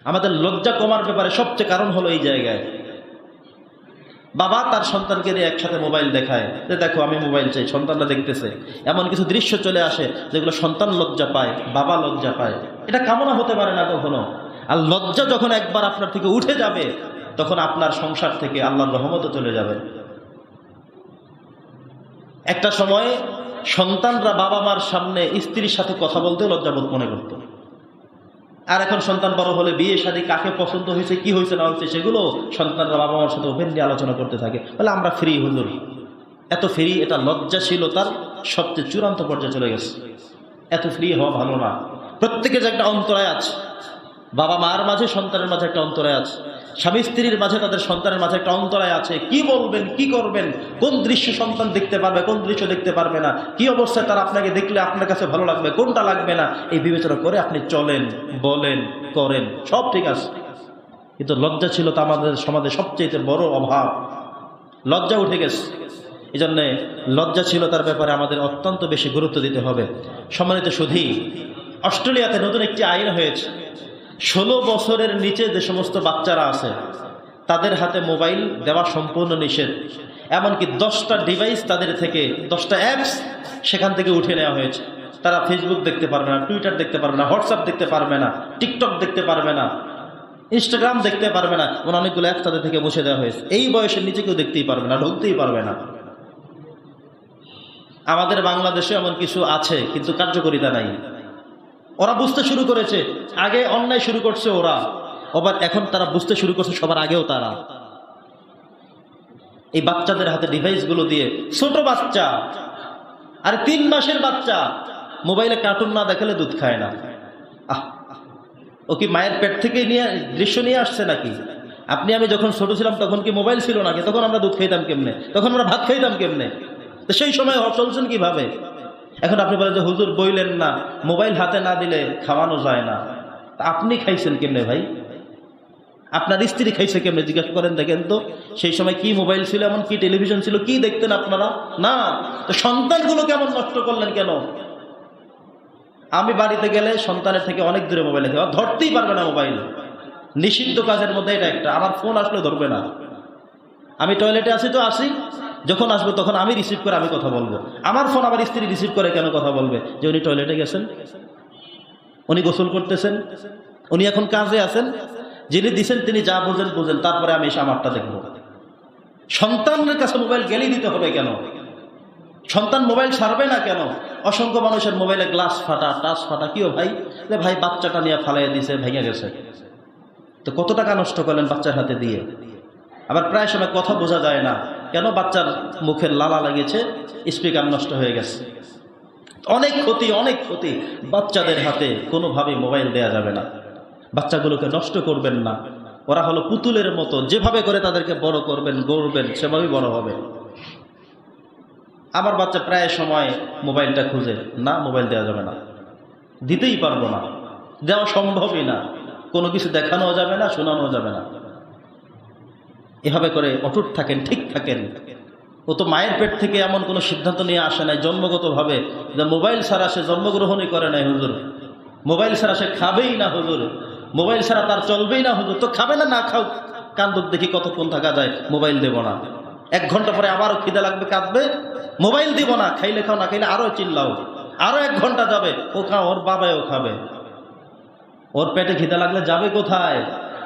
আমাদের লজ্জা কমার ব্যাপারে সবচেয়ে কারণ হলো এই জায়গায়। বাবা তার সন্তানকে নিয়ে একসাথে মোবাইল দেখায় যে দেখো আমি মোবাইল চাই, সন্তানরা দেখতেছে। এমন কিছু দৃশ্য চলে আসে যেগুলো সন্তান লজ্জা পায়, বাবা লজ্জা পায়। এটা কামনা হতে পারে না কখনো। আর লজ্জা যখন একবার আপনার থেকে উঠে যাবে, তখন আপনার সংসার থেকে আল্লাহর রহমতও চলে যাবে। একটা সময় সন্তানরা বাবা মার সামনে স্ত্রীর সাথে কথা বলতে লজ্জাবোধ মনে করত। আর এখন সন্তান বড় হলে বিয়ে শাদী, কাকে পছন্দ হয়েছে, কি হয়েছে না হয়েছে, সেগুলো সন্তানরা বাবা মার সাথে ওপেনলি আলোচনা করতে থাকে। বলে আমরা ফ্রি, হুজুর এত ফ্রি। এটা লজ্জাশীলতার সবচেয়ে চূড়ান্ত পর্যায়ে চলে গেছে। এত ফ্রি হওয়া ভালো না। প্রত্যেকের একটা অন্তরায় আছে। বাবা মার মাঝে সন্তানের মাঝে একটা অন্তরায় আছে, স্বামী স্ত্রীর মাঝে তাদের সন্তানের মাঝে একটা অন্তরায় আছে। কি বলবেন, কি করবেন, কোন দৃশ্য সন্তান দেখতে পারবে, কোন দৃশ্য দেখতে পারবে না, কি অবস্থায় তারা আপনাকে দেখলে আপনার কাছে ভালো লাগবে, কোনটা লাগবে না, এই বিবেচনা করে আপনি চলেন, বলেন, করেন, সব ঠিক আছে। কিন্তু লজ্জা ছিল তা আমাদের সমাজে সবচেয়ে বড় অভাব। লজ্জা উঠে গেছে। এই জন্যে লজ্জাশীলতার ব্যাপারে আমাদের অত্যন্ত বেশি গুরুত্ব দিতে হবে। সম্মানিত সুধী, অস্ট্রেলিয়াতে নতুন একটি আইন হয়েছে। 16 বছরের নিচে যে সমস্ত বাচ্চারা আছে তাদের হাতে মোবাইল দেওয়া সম্পূর্ণ নিষেধ। এমনকি 10টা ডিভাইস তাদের থেকে, 10টা অ্যাপস সেখান থেকে উঠে নেওয়া হয়েছে। তারা ফেসবুক দেখতে পারবে না, টুইটার দেখতে পারবে না, হোয়াটসঅ্যাপ দেখতে পারবে না, টিকটক দেখতে পারবে না, ইনস্টাগ্রাম দেখতে পারবে না। অনেকগুলো অ্যাপ তাদের থেকে মুছে দেওয়া হয়েছে। এই বয়সের নিচে কেউ দেখতেই পারবে না, ঢুকতেই পারবে না। আমাদের বাংলাদেশে এমন কিছু আছে, কিন্তু কার্যকারিতা নাই। ওরা বুঝতে শুরু করেছে, আগে অন্যায় শুরু করছে ওরা, আবার এখন তারা বুঝতে শুরু করছে সবার আগেও তারা। এই বাচ্চাদের হাতে ডিভাইসগুলো দিয়ে, ছোট বাচ্চা, আর 3 মাসের বাচ্চা মোবাইলে কার্টুন না দেখালে দুধ খায় না। ও কি মায়ের পেট থেকে নিয়ে দৃশ্য নিয়ে আসছে নাকি? আপনি আমি যখন ছোট ছিলাম তখন কি মোবাইল ছিল নাকি? তখন আমরা দুধ খাইতাম কেমনে? তখন আমরা ভাত খাইতাম কেমনে? তো সেই সময় চলছেন কিভাবে? এখন আপনি বলেন যে হুজুর বইলেন না, মোবাইল হাতে না দিলে খাওয়ানো যায় না। তা আপনি খাইছেন কেমনে ভাই? আপনার স্ত্রী খাইছে কেমনে জিজ্ঞাসা করেন দেখেন তো। সেই সময় কি মোবাইল ছিল, এমন কি টেলিভিশন ছিল, কি দেখতেন আপনারা? না। তো সন্তানগুলো কেমন নষ্ট করলেন কেন? আমি বাড়িতে গেলে সন্তানের থেকে অনেক দূরে মোবাইল রেখে, ধরতেই পারবে না মোবাইল। নিষিদ্ধ কাজের মধ্যে এটা একটা। আমার ফোন আসলে ধরবে না। আমি টয়লেটে আছি তো আসি, যখন আসবো তখন আমি রিসিভ করে আমি কথা বলবো। আমার ফোন আমার স্ত্রী রিসিভ করে কেন কথা বলবে? যে উনি টয়লেটে গেছেন, উনি গোসল করতেছেন, উনি এখন কাজে আছেন, যিনি দিছেন তিনি যা বোঝেন বোঝেন, তারপরে আমি এসে আমারটা দেখবো। সন্তানের কাছে মোবাইল গেলেই দিতে হবে কেন? সন্তান মোবাইল ছাড়বে না কেন? অসংখ্য মানুষের মোবাইলে গ্লাস ফাটা, টাচ ফাটা। কিও ভাই? ভাই বাচ্চাটা নিয়ে ফালাইয়া দিছে, ভেঙে গেছে। তো কত টাকা নষ্ট করলেন বাচ্চার হাতে দিয়ে। আবার প্রায় সময় কথা বোঝা যায় না কেন? বাচ্চার মুখের লালা লেগেছে, স্পিকার নষ্ট হয়ে গেছে। অনেক ক্ষতি, অনেক ক্ষতি। বাচ্চাদের হাতে কোনোভাবেই মোবাইল দেয়া যাবে না। বাচ্চাগুলোকে নষ্ট করবেন না। ওরা হলো পুতুলের মতো, যেভাবে করে তাদেরকে বড় করবেন, গড়বেন, সেভাবেই বড় হবে। আমার বাচ্চা প্রায় সময় মোবাইলটা খুঁজে, না মোবাইল দেওয়া যাবে না, দিতেই পারবো না, দেওয়া সম্ভবই না। কোনো কিছু দেখানো যাবে না, শোনানো যাবে না। এভাবে করে অটুট থাকেন, ঠিক থাকেন। ও তো মায়ের পেট থেকে এমন কোনো সিদ্ধান্ত নিয়ে আসে নাই জন্মগতভাবে যে মোবাইল ছাড়া সে জন্মগ্রহণই করে নাই হুজুর, মোবাইল ছাড়া সে খাবেই না হুজুর, মোবাইল ছাড়া তার চলবেই না হুজুর। তো খাবে না, না খাও, কান্দুক দেখি কতক্ষণ থাকা যায়, মোবাইল দেব না। 1 ঘন্টা পরে আবারও খিদে লাগবে, কাঁদবে, মোবাইল দিব না, খাইলে খাও, না খাইলে আরো চিল্লাও। আরো 1 ঘন্টা যাবে, ও খাও, ওর বাবাও খাবে। ওর পেটে খিদে লাগলে যাবে কোথায়?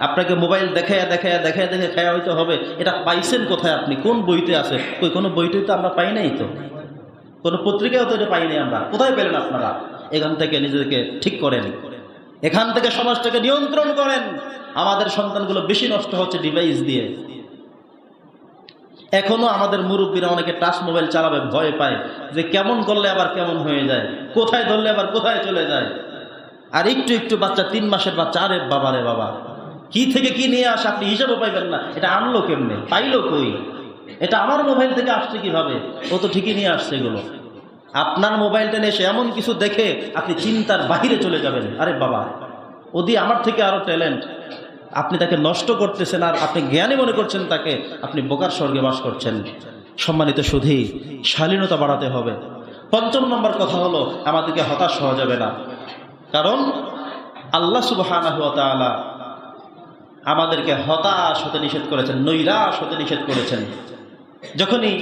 আপনাকে মোবাইল দেখায় দেখায় দেখায় দেখে খাওয়া হইতে হবে। এটা পাইছেন কোথায় আপনি? কোন বইতে আছে? কোনো বইতেই তো আমরা পাই নাই, তো কোনো পত্রিকাও তো এটা পাইনি আমরা। কোথায় পেলেন আপনারা? এখান থেকে নিজেদেরকে ঠিক করেন, এখান থেকে সমাজটাকে নিয়ন্ত্রণ করেন। আমাদের সন্তানগুলো বেশি নষ্ট হচ্ছে ডিভাইস দিয়ে। এখনো আমাদের মুরব্বীরা অনেকে টাচ মোবাইল চালাবে ভয় পায় যে কেমন করলে আবার কেমন হয়ে যায়, কোথায় ধরলে আবার কোথায় চলে যায়। আর একটু একটু বাচ্চা, 3 মাসের বাচ্চা, আরে বাবা রে বাবা, কি থেকে কি নিয়ে আসে আপনি হিসাবও পাইবেন না। এটা আনলো কেমনে, পাইলো কই, এটা আমার মোবাইল থেকে আসছে কিভাবে? ও তো ঠিকই নিয়ে আসছে এগুলো। আপনার মোবাইলটা নিয়ে এসে এমন কিছু দেখে আপনি চিন্তার বাহিরে চলে যাবেন। আরে বাবা, ও দিয়ে আমার থেকে আরো ট্যালেন্ট। আপনি তাকে নষ্ট করতেছেন, আর আপনি জ্ঞানী মনে করছেন তাকে, আপনি বোকার স্বর্গে বাস করছেন। সম্মানিত সুধী, শালীনতা বাড়াতে হবে। 5 নম্বর কথা হলো, আমাদেরকে হতাশ হওয়া যাবে না। কারণ আল্লাহ সুবহানাহু ওয়া তাআলা আমাদেরকে হতাশ হতে নিষেধ করেছেন, নৈরাশ হতে নিষেধ করেছেন। যখনই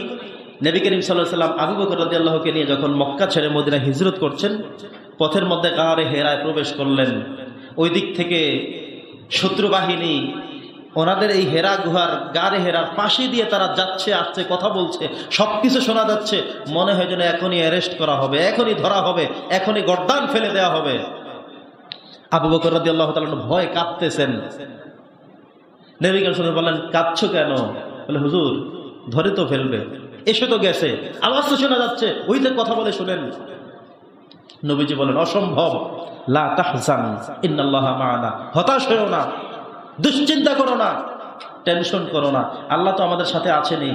নবী করিম সাল্লাল্লাহু আলাইহি ওয়াসাল্লাম আবু বকর রাদিয়াল্লাহুকে নিয়ে যখন মক্কা ছেড়ে মদিনা হিজরত করছেন, পথের মধ্যে গারে হেরায় প্রবেশ করলেন। ওই দিক থেকে শত্রু বাহিনী ওনাদের এই হেরা গুহার গারে হেরার পাশে দিয়ে তারা যাচ্ছে আসছে, কথা বলছে, সবকিছু শোনা যাচ্ছে। মনে হয় যেন এখনই অ্যারেস্ট করা হবে, এখনই ধরা হবে, এখনই গর্দান ফেলে দেওয়া হবে। আবু বকর রাদিয়াল্লাহু তাআলা ভয় কাঁপতেছেন। নবী করিম সাল্লাল্লাহু আলাইহি ওয়াসাল্লাম বললেন, কাঁদছো কেন? বলে, হুজুর ধরে তো ফেলবে, এসে তো গেছে, আওয়াজ তো শোনা যাচ্ছে, ওই যে কথা বলে শুনেন। নবীজি বলেন, অসম্ভব, লা তাহজান ইন্নাল্লাহা মা'ানা, হতাশ হয়ো না, দুশ্চিন্তা করো না, টেনশন করো না, আল্লাহ তো আমাদের সাথে আছেনই।